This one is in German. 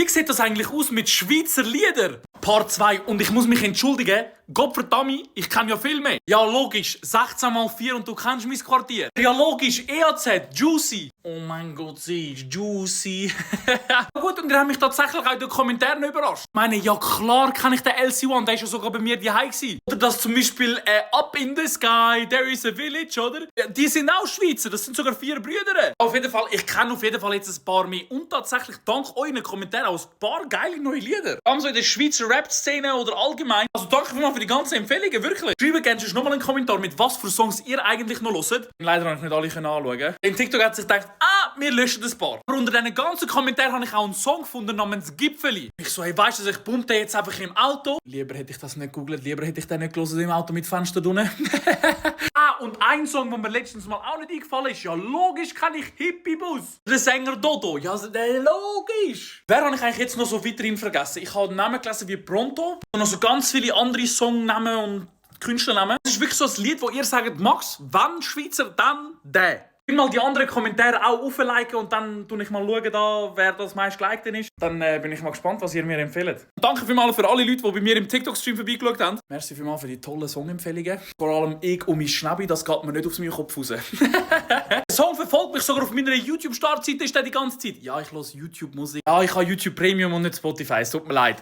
sieht das eigentlich aus mit Schweizer Liedern? Part 2. Und ich muss mich entschuldigen. Gottverdammt, ich kenne ja viel mehr. Ja, logisch. 16 mal 4 und du kennst mein Quartier. Ja, logisch. EAZ, Juicy. Oh mein Gott, sie ist Juicy. Gut, und ihr habt mich tatsächlich auch in den Kommentaren überrascht. Ich meine, ja klar kenne ich den LC1, der ist ja sogar bei mir daheim gewesen. Oder das zum Beispiel Up in the Sky, There is a Village, oder? Ja, die sind auch Schweizer, das sind sogar 4 Brüder. Auf jeden Fall, ich kenne auf jeden Fall jetzt ein paar mehr. Und tatsächlich dank euren Kommentaren auch ein paar geile neue Lieder. Vor allem so in der Schweizer Rap-Szene oder allgemein. Also danke vielmals für die ganzen Empfehlungen, wirklich. Schreibt gerne noch mal einen Kommentar, mit was für Songs ihr eigentlich noch hört. Leider habe ich nicht alle anschauen. In TikTok hat sich gedacht, wir löschen ein paar. Aber unter diesen ganzen Kommentaren habe ich auch einen Song gefunden namens Gipfeli. Ich so, hey, weißt du, ich pumpe den jetzt einfach im Auto. Lieber hätte ich das nicht gegoogelt, lieber hätte ich den nicht gelesen im Auto mit Fenster drinnen. Und ein Song, der mir letztens mal auch nicht eingefallen ist. Ja, logisch kenne ich Hippie-Bus. Der Sänger Dodo. Ja, logisch. Wer habe ich eigentlich jetzt noch so weiterhin vergessen? Ich habe Namen gelesen wie Pronto. Und noch so ganz viele andere Songnamen und Künstlernamen. Das ist wirklich so ein Lied, wo ihr sagt, Max, wenn Schweizer, dann der. Ich will mal die anderen Kommentare auch aufliken und dann schaue ich mal, wer das meist geliked ist. Dann bin ich mal gespannt, was ihr mir empfehlt. Danke vielmals für alle Leute, die bei mir im TikTok-Stream vorbeigeschaut haben. Merci vielmals für die tollen Songempfehlungen. Vor allem ich und mein Schnäbi, das geht mir nicht aus meinem Kopf raus. Der Song verfolgt mich sogar auf meiner YouTube-Startseite, ist der die ganze Zeit. Ja, ich höre YouTube-Musik. Ja, ich habe YouTube Premium und nicht Spotify, es tut mir leid.